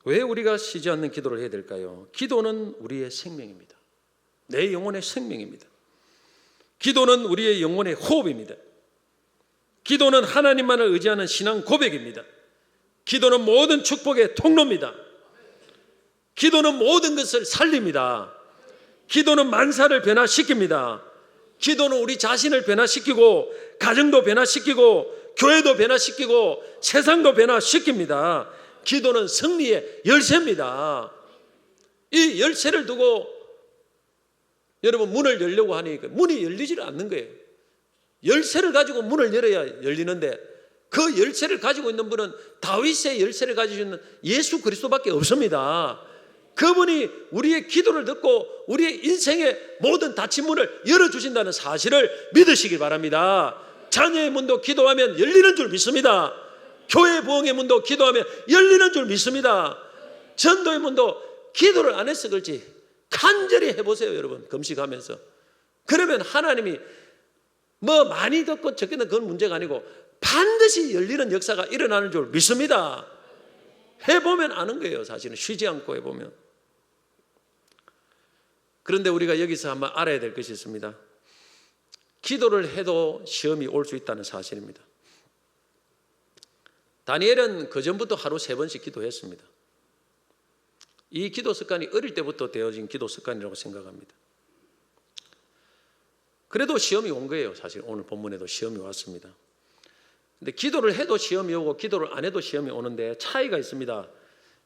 왜 우리가 쉬지 않는 기도를 해야 될까요? 기도는 우리의 생명입니다. 내 영혼의 생명입니다. 기도는 우리의 영혼의 호흡입니다. 기도는 하나님만을 의지하는 신앙 고백입니다. 기도는 모든 축복의 통로입니다. 기도는 모든 것을 살립니다. 기도는 만사를 변화시킵니다. 기도는 우리 자신을 변화시키고, 가정도 변화시키고, 교회도 변화시키고, 세상도 변화시킵니다. 기도는 승리의 열쇠입니다. 이 열쇠를 두고 여러분 문을 열려고 하니 문이 열리질 않는 거예요. 열쇠를 가지고 문을 열어야 열리는데 그 열쇠를 가지고 있는 분은 다윗의 열쇠를 가지고 있는 예수 그리스도밖에 없습니다. 그분이 우리의 기도를 듣고 우리의 인생의 모든 닫힌 문을 열어주신다는 사실을 믿으시길 바랍니다. 자녀의 문도 기도하면 열리는 줄 믿습니다. 교회 부흥의 문도 기도하면 열리는 줄 믿습니다. 전도의 문도 기도를 안 해서 그렇지 간절히 해보세요. 여러분 금식하면서. 그러면 하나님이 뭐 많이 듣고 적게 듣고 그건 문제가 아니고 반드시 열리는 역사가 일어나는 줄 믿습니다. 해보면 아는 거예요. 사실은 쉬지 않고 해보면. 그런데 우리가 여기서 한번 알아야 될 것이 있습니다. 기도를 해도 시험이 올 수 있다는 사실입니다. 다니엘은 그전부터 하루 3번씩 기도했습니다. 이 기도 습관이 어릴 때부터 되어진 기도 습관이라고 생각합니다. 그래도 시험이 온 거예요. 사실 오늘 본문에도 시험이 왔습니다. 근데 기도를 해도 시험이 오고 기도를 안 해도 시험이 오는데 차이가 있습니다.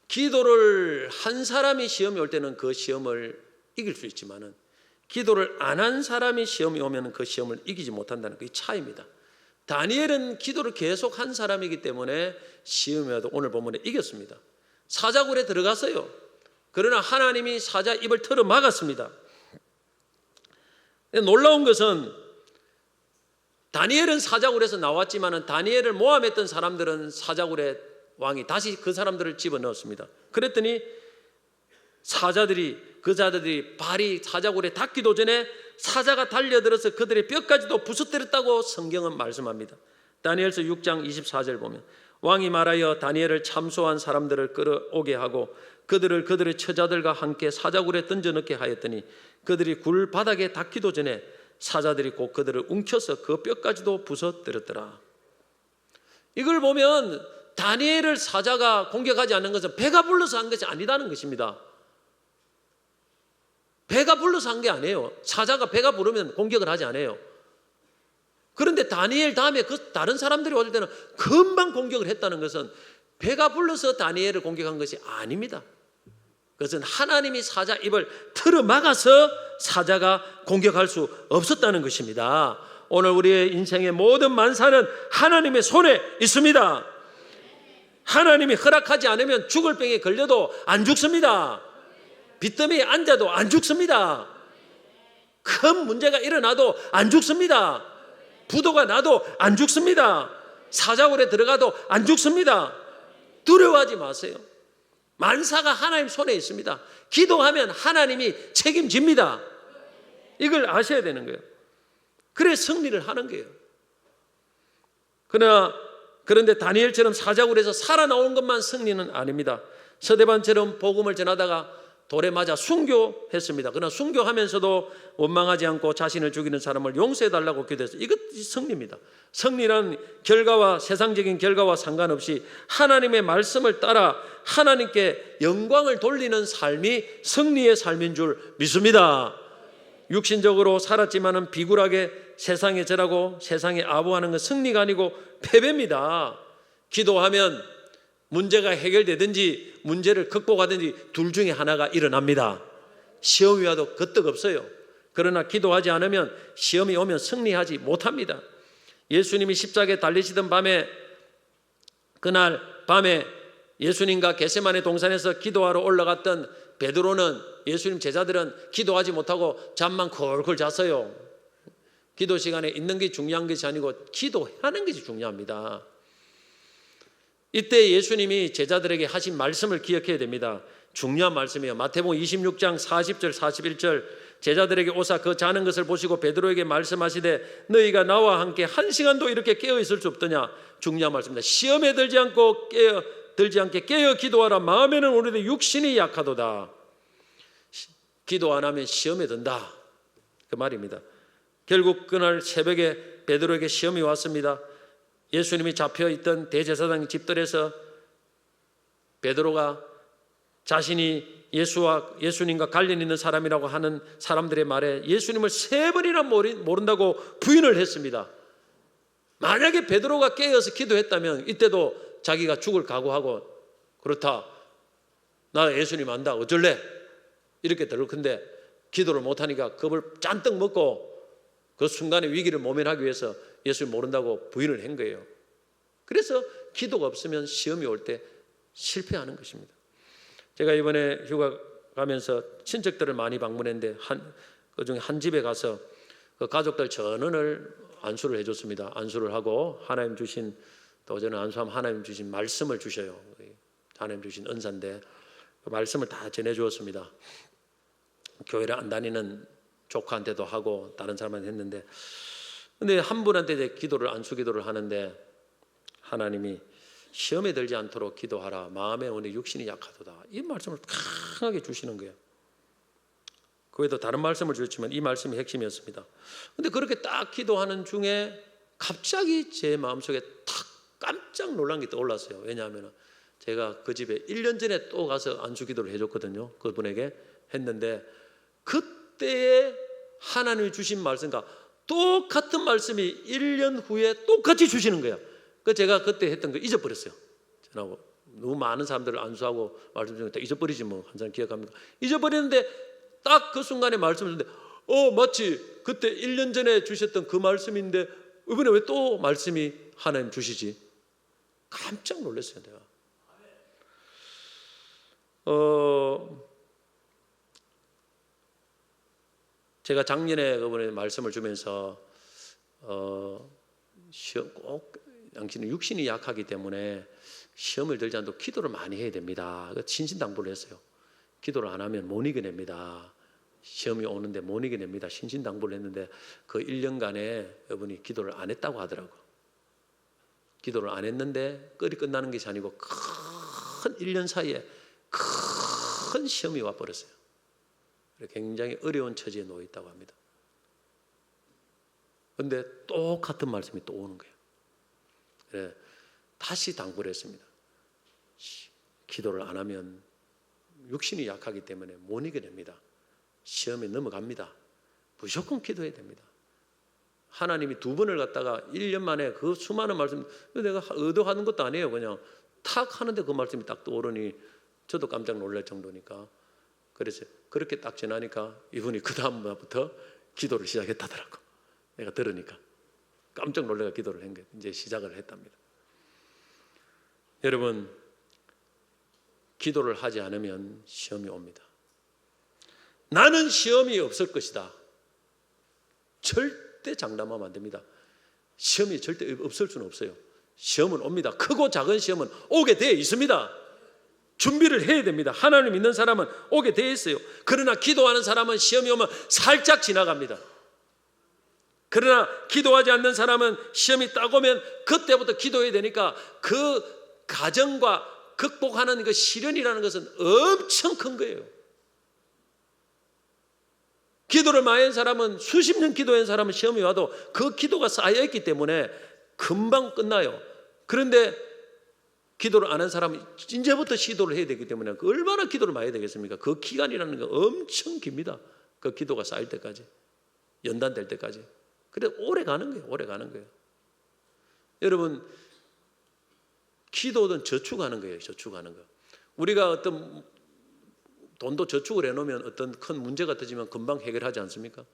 기도를 한 사람이 시험이 올 때는 그 시험을 이길 수 있지만은 기도를 안 한 사람이 시험이 오면 그 시험을 이기지 못한다는 그 차이입니다. 다니엘은 기도를 계속 한 사람이기 때문에 시험이 와도 오늘 본문에 이겼습니다. 사자굴에 들어갔어요. 그러나 하나님이 사자 입을 틀어 막았습니다. 놀라운 것은 다니엘은 사자굴에서 나왔지만 다니엘을 모함했던 사람들은 사자굴의 왕이 다시 그 사람들을 집어넣었습니다. 그랬더니 그 자들이 발이 사자굴에 닿기도 전에 사자가 달려들어서 그들의 뼈까지도 부수뜨렸다고 성경은 말씀합니다. 다니엘서 6장 24절 보면 왕이 말하여 다니엘을 참소한 사람들을 끌어오게 하고 그들의 처자들과 함께 사자굴에 던져넣게 하였더니 그들이 굴 바닥에 닿기도 전에 사자들이 곧 그들을 움켜서 그 뼈까지도 부서뜨렸더라. 이걸 보면 다니엘을 사자가 공격하지 않는 것은 배가 불러서 한 것이 아니다는 것입니다. 배가 불러서 한 게 아니에요. 사자가 배가 부르면 공격을 하지 않아요. 그런데 다니엘 다음에 그 다른 사람들이 왔을 때는 금방 공격을 했다는 것은 배가 불러서 다니엘을 공격한 것이 아닙니다. 그것은 하나님이 사자 입을 틀어 막아서 사자가 공격할 수 없었다는 것입니다. 오늘 우리의 인생의 모든 만사는 하나님의 손에 있습니다. 하나님이 허락하지 않으면 죽을 병에 걸려도 안 죽습니다. 빚더미에 앉아도 안 죽습니다. 큰 문제가 일어나도 안 죽습니다. 부도가 나도 안 죽습니다. 사자굴에 들어가도 안 죽습니다. 두려워하지 마세요. 만사가 하나님 손에 있습니다. 기도하면 하나님이 책임집니다. 이걸 아셔야 되는 거예요. 그래 승리를 하는 거예요. 그런데 다니엘처럼 사자굴에서 살아나온 것만 승리는 아닙니다. 서대반처럼 복음을 전하다가 돌에 맞아 순교했습니다. 그러나 순교하면서도 원망하지 않고 자신을 죽이는 사람을 용서해달라고 기도했어요. 이것이 승리입니다. 승리는 결과와 세상적인 결과와 상관없이 하나님의 말씀을 따라 하나님께 영광을 돌리는 삶이 승리의 삶인 줄 믿습니다. 육신적으로 살았지만은 비굴하게 세상에 절하고 세상에 아부하는 건 승리가 아니고 패배입니다. 기도하면 문제가 해결되든지 문제를 극복하든지 둘 중에 하나가 일어납니다. 시험이 와도 끄떡없어요. 그러나 기도하지 않으면 시험이 오면 승리하지 못합니다. 예수님이 십자가에 달리시던 그날 밤에 예수님과 겟세마네 동산에서 기도하러 올라갔던 베드로는 예수님 제자들은 기도하지 못하고 잠만 콜콜 잤어요. 기도 시간에 있는 게 중요한 것이 아니고 기도하는 것이 중요합니다. 이때 예수님이 제자들에게 하신 말씀을 기억해야 됩니다. 중요한 말씀이에요. 마태복음 26장 40절 41절 제자들에게 오사 그 자는 것을 보시고 베드로에게 말씀하시되 너희가 나와 함께 1시간도 이렇게 깨어 있을 수 없더냐. 중요한 말씀입니다. 시험에 들지 않게 깨어 기도하라. 마음에는 오는데 육신이 약하도다. 기도 안 하면 시험에 든다. 그 말입니다. 결국 그날 새벽에 베드로에게 시험이 왔습니다. 예수님이 잡혀있던 대제사장 집들에서 베드로가 자신이 예수님과 관련 있는 사람이라고 하는 사람들의 말에 예수님을 3번이나 모른다고 부인을 했습니다. 만약에 베드로가 깨어서 기도했다면 이때도 자기가 죽을 각오하고 그렇다. 나 예수님 안다. 어쩔래? 이렇게 들을 건데 기도를 못하니까 겁을 잔뜩 먹고 그 순간의 위기를 모면하기 위해서 예수를 모른다고 부인을 한 거예요. 그래서 기도가 없으면 시험이 올 때 실패하는 것입니다. 제가 이번에 휴가 가면서 친척들을 많이 방문했는데 그중에 한 집에 가서 그 가족들 전원을 안수를 해줬습니다. 안수를 하고 하나님 주신, 또 저는 안수하면 하나님 주신 말씀을 주셔요. 하나님 주신 은사인데 그 말씀을 다 전해주었습니다. 교회를 안 다니는 조카한테도 하고 다른 사람한테 했는데, 근데 한 분한테 이제 안수 기도를 하는데 하나님이 시험에 들지 않도록 기도하라. 마음에 오늘 육신이 약하도다. 이 말씀을 강하게 주시는 거예요. 그 외에도 다른 말씀을 주셨지만 이 말씀이 핵심이었습니다. 근데 그렇게 딱 기도하는 중에 갑자기 제 마음속에 탁 깜짝 놀란 게 떠올랐어요. 왜냐하면 제가 그 집에 1년 전에 또 가서 안수 기도를 해줬거든요. 그분에게 했는데 그때에 하나님이 주신 말씀과 똑같은 말씀이 1년 후에 똑같이 주시는 거예요. 그 제가 그때 했던 거 잊어버렸어요. 저하고 너무 많은 사람들을 안수하고 말씀 중에 다 잊어버리지 뭐, 한 사람 기억합니까? 잊어버리는데 딱 그 순간에 말씀을 듣는데 마치 그때 1년 전에 주셨던 그 말씀인데 이번에 왜 또 말씀이 하나님 주시지? 깜짝 놀랐어요. 내가 제가 작년에 그분의 말씀을 주면서 시험 꼭 당신은 육신이 약하기 때문에 시험을 들지 않도록 기도를 많이 해야 됩니다. 신신당부를 했어요. 기도를 안 하면 못 이겨냅니다. 시험이 오는데 못 이겨냅니다. 신신당부를 했는데 그 1년간에 여러분이 기도를 안 했다고 하더라고요. 기도를 안 했는데 끓이 끝나는 것이 아니고 큰 1년 사이에 큰 시험이 와버렸어요. 굉장히 어려운 처지에 놓여 있다고 합니다. 그런데 똑같은 말씀이 또 오는 거예요. 그래, 다시 당부를 했습니다. 기도를 안 하면 육신이 약하기 때문에 못 이겨냅니다. 시험에 넘어갑니다. 무조건 기도해야 됩니다. 하나님이 2번을 갖다가 1년 만에 그 수많은 말씀, 내가 의도하는 것도 아니에요. 그냥 탁 하는데 그 말씀이 딱 떠오르니 저도 깜짝 놀랄 정도니까. 그래서 그렇게 딱 지나니까 이분이 그 다음부터 기도를 시작했다더라고. 내가 들으니까 깜짝 놀래가 기도를 한 거예요. 이제 시작을 했답니다. 여러분, 기도를 하지 않으면 시험이 옵니다. 나는 시험이 없을 것이다. 절대 장담하면 안 됩니다. 시험이 절대 없을 수는 없어요. 시험은 옵니다. 크고 작은 시험은 오게 되어 있습니다. 준비를 해야 됩니다. 하나님 믿는 사람은 오게 되어 있어요. 그러나 기도하는 사람은 시험이 오면 살짝 지나갑니다. 그러나 기도하지 않는 사람은 시험이 딱 오면 그때부터 기도해야 되니까 그 가정과 극복하는 그 시련이라는 것은 엄청 큰 거예요. 기도를 많이 한 사람은, 수십 년 기도한 사람은 시험이 와도 그 기도가 쌓여있기 때문에 금방 끝나요. 그런데 기도를 안 한 사람은 이제부터 시도를 해야 되기 때문에 얼마나 기도를 많이 해야 되겠습니까? 그 기간이라는 건 엄청 깁니다. 그 기도가 쌓일 때까지, 연단될 때까지. 그래서 오래 가는 거예요. 오래 가는 거예요. 여러분, 기도는 저축하는 거예요. 저축하는 거. 우리가 어떤 돈도 저축을 해놓으면 어떤 큰 문제가 터지면 금방 해결하지 않습니까?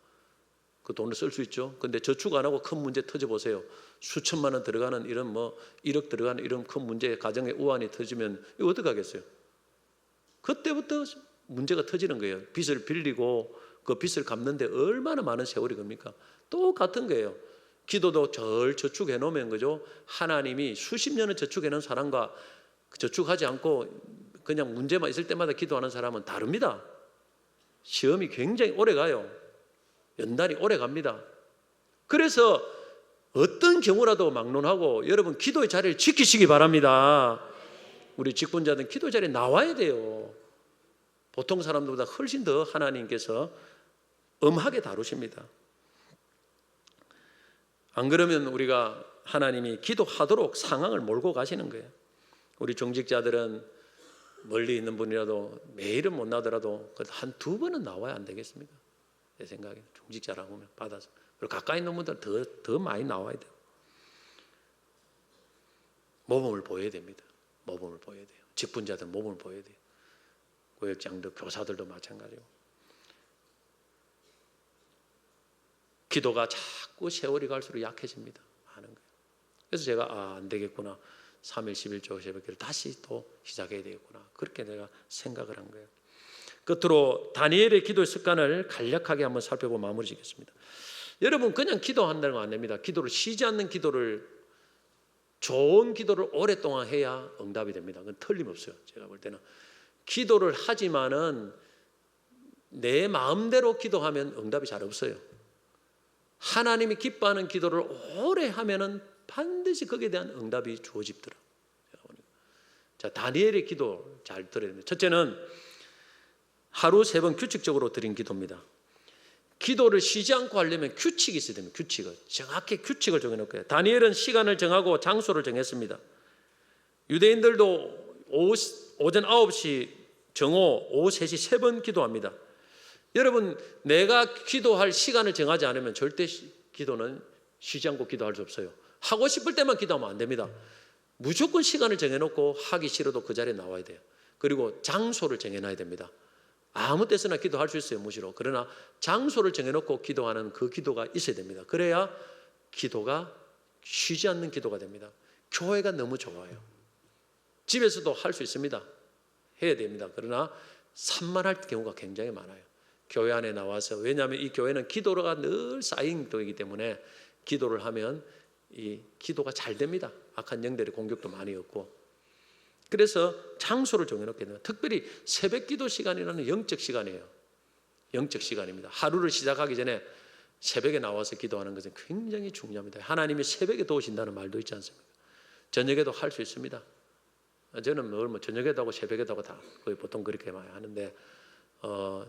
그 돈을 쓸 수 있죠. 근데 저축 안 하고 큰 문제 터져보세요. 수천만 원 들어가는 이런 1억 들어가는 이런 큰 문제, 가정의 우환이 터지면 이거 어떻게 하겠어요? 그때부터 문제가 터지는 거예요. 빚을 빌리고 그 빚을 갚는데 얼마나 많은 세월이 겁니까? 똑같은 거예요. 기도도 절 저축해 놓으면 그죠? 하나님이 수십 년을 저축해 놓은 사람과 저축하지 않고 그냥 문제만 있을 때마다 기도하는 사람은 다릅니다. 시험이 굉장히 오래 가요. 연단이 오래 갑니다. 그래서 어떤 경우라도 막론하고 여러분 기도의 자리를 지키시기 바랍니다. 우리 직분자들은 기도 자리에 나와야 돼요. 보통 사람들보다 훨씬 더 하나님께서 엄하게 다루십니다. 안 그러면 우리가 하나님이 기도하도록 상황을 몰고 가시는 거예요. 우리 종직자들은 멀리 있는 분이라도 매일은 못 나더라도 한 2번은 나와야 안 되겠습니까? 내 생각에 종직자라고 하면 받아서. 그리고 가까이 있는 분들은 더 많이 나와야 돼요. 모범을 보여야 됩니다. 모범을 보여야 돼요. 직분자들 모범을 보여야 돼요. 교역장도 교사들도 마찬가지고. 기도가 자꾸 세월이 갈수록 약해집니다. 하는 거예요. 그래서 제가 안 되겠구나. 3일 11조 새벽기를 다시 또 시작해야 되겠구나. 그렇게 내가 생각을 한 거예요. 끝으로 다니엘의 기도의 습관을 간략하게 한번 살펴보고 마무리 짓겠습니다. 여러분 그냥 기도한다는 건 안 됩니다. 기도를 쉬지 않는 기도를, 좋은 기도를 오랫동안 해야 응답이 됩니다. 그건 틀림없어요. 제가 볼 때는 기도를 하지만은 내 마음대로 기도하면 응답이 잘 없어요. 하나님이 기뻐하는 기도를 오래 하면은 반드시 거기에 대한 응답이 주어지더라. 자, 다니엘의 기도 잘 들어야 됩니다. 첫째는 하루 3번 규칙적으로 드린 기도입니다. 기도를 쉬지 않고 하려면 규칙이 있어야 됩니다. 규칙을 정확히 규칙을 정해놓고요. 다니엘은 시간을 정하고 장소를 정했습니다. 유대인들도 오전 9시 정오, 오후 3시 3번 기도합니다. 여러분 내가 기도할 시간을 정하지 않으면 절대 기도는 쉬지 않고 기도할 수 없어요. 하고 싶을 때만 기도하면 안 됩니다. 무조건 시간을 정해놓고 하기 싫어도 그 자리에 나와야 돼요. 그리고 장소를 정해놔야 됩니다. 아무 때서나 기도할 수 있어요, 무시로. 그러나 장소를 정해놓고 기도하는 그 기도가 있어야 됩니다. 그래야 기도가 쉬지 않는 기도가 됩니다. 교회가 너무 좋아요. 집에서도 할 수 있습니다. 해야 됩니다. 그러나 산만할 경우가 굉장히 많아요. 교회 안에 나와서, 왜냐하면 이 교회는 기도가 늘 쌓인 기도이기 때문에 기도를 하면 이 기도가 잘 됩니다. 악한 영들의 공격도 많이 없고. 그래서 장소를 정해놓게 됩니다. 특별히 새벽 기도 시간이라는 영적 시간이에요. 영적 시간입니다. 하루를 시작하기 전에 새벽에 나와서 기도하는 것은 굉장히 중요합니다. 하나님이 새벽에 도우신다는 말도 있지 않습니까? 저녁에도 할 수 있습니다. 저는 뭐 저녁에도 하고 새벽에도 하고 다 거의 보통 그렇게 많이 하는데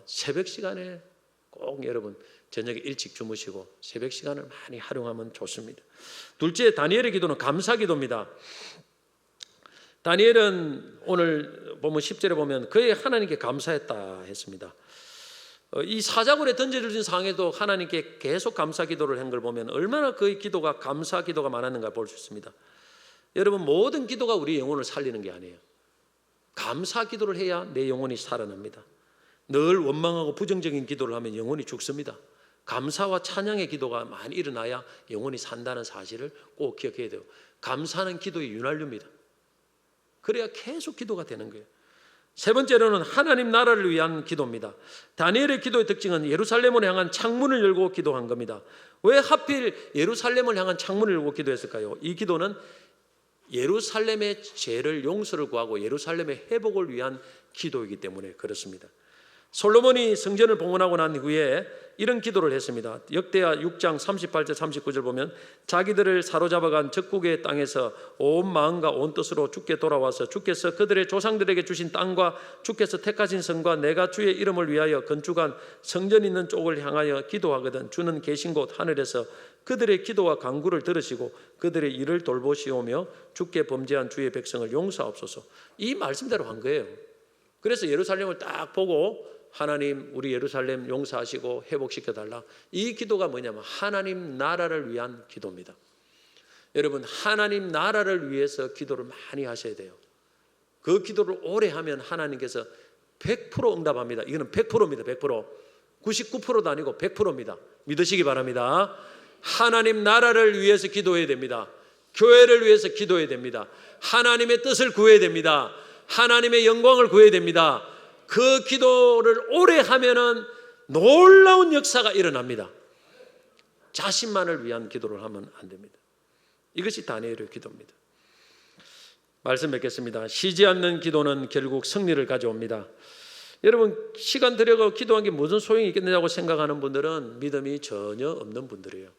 새벽 시간에 꼭 여러분 저녁에 일찍 주무시고 새벽 시간을 많이 활용하면 좋습니다. 둘째, 다니엘의 기도는 감사 기도입니다. 다니엘은 오늘 보면 10절에 보면 그의 하나님께 감사했다 했습니다. 이 사자굴에 던져진 상황에도 하나님께 계속 감사 기도를 한 걸 보면 얼마나 그의 기도가 감사 기도가 많았는가 볼 수 있습니다. 여러분 모든 기도가 우리 영혼을 살리는 게 아니에요. 감사 기도를 해야 내 영혼이 살아납니다. 늘 원망하고 부정적인 기도를 하면 영혼이 죽습니다. 감사와 찬양의 기도가 많이 일어나야 영혼이 산다는 사실을 꼭 기억해야 돼요. 감사는 기도의 윤활유입니다. 그래야 계속 기도가 되는 거예요. 세 번째로는 하나님 나라를 위한 기도입니다. 다니엘의 기도의 특징은 예루살렘을 향한 창문을 열고 기도한 겁니다. 왜 하필 예루살렘을 향한 창문을 열고 기도했을까요? 이 기도는 예루살렘의 죄를 용서를 구하고 예루살렘의 회복을 위한 기도이기 때문에 그렇습니다. 솔로몬이 성전을 봉헌하고 난 후에 이런 기도를 했습니다. 역대하 6장 38절 39절 보면 자기들을 사로잡아간 적국의 땅에서 온 마음과 온 뜻으로 주께 돌아와서 주께서 그들의 조상들에게 주신 땅과 주께서 택하신 성과 내가 주의 이름을 위하여 건축한 성전 있는 쪽을 향하여 기도하거든 주는 계신 곳 하늘에서 그들의 기도와 간구를 들으시고 그들의 일을 돌보시오며 주께 범죄한 주의 백성을 용서하옵소서. 이 말씀대로 한 거예요. 그래서 예루살렘을 딱 보고 하나님 우리 예루살렘 용서하시고 회복시켜달라. 이 기도가 뭐냐면 하나님 나라를 위한 기도입니다. 여러분 하나님 나라를 위해서 기도를 많이 하셔야 돼요. 그 기도를 오래 하면 하나님께서 100% 응답합니다. 이거는 100%입니다. 100%. 99%도 아니고 100%입니다. 믿으시기 바랍니다. 하나님 나라를 위해서 기도해야 됩니다. 교회를 위해서 기도해야 됩니다. 하나님의 뜻을 구해야 됩니다. 하나님의 영광을 구해야 됩니다. 그 기도를 오래 하면은 놀라운 역사가 일어납니다. 자신만을 위한 기도를 하면 안 됩니다. 이것이 다니엘의 기도입니다. 말씀 뵙겠습니다. 쉬지 않는 기도는 결국 승리를 가져옵니다. 여러분 시간 들여서 기도한 게 무슨 소용이 있겠느냐고 생각하는 분들은 믿음이 전혀 없는 분들이에요.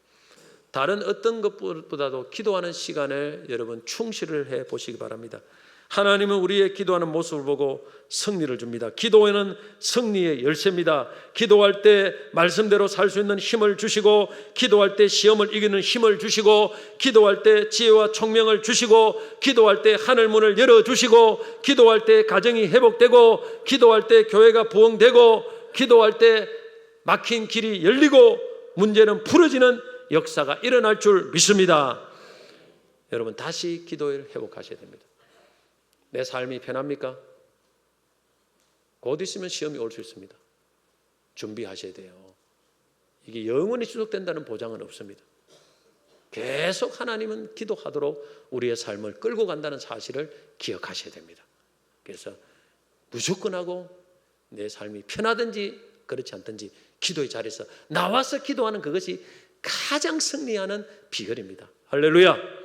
다른 어떤 것보다도 기도하는 시간을 여러분 충실을 해 보시기 바랍니다. 하나님은 우리의 기도하는 모습을 보고 승리를 줍니다. 기도에는 승리의 열쇠입니다. 기도할 때 말씀대로 살 수 있는 힘을 주시고 기도할 때 시험을 이기는 힘을 주시고 기도할 때 지혜와 총명을 주시고 기도할 때 하늘문을 열어주시고 기도할 때 가정이 회복되고 기도할 때 교회가 부흥되고 기도할 때 막힌 길이 열리고 문제는 풀어지는 역사가 일어날 줄 믿습니다. 여러분 다시 기도를 회복하셔야 됩니다. 내 삶이 편합니까? 곧 있으면 시험이 올 수 있습니다. 준비하셔야 돼요. 이게 영원히 지속된다는 보장은 없습니다. 계속 하나님은 기도하도록 우리의 삶을 끌고 간다는 사실을 기억하셔야 됩니다. 그래서 무조건 하고 내 삶이 편하든지 그렇지 않든지 기도의 자리에서 나와서 기도하는 그것이 가장 승리하는 비결입니다. 할렐루야.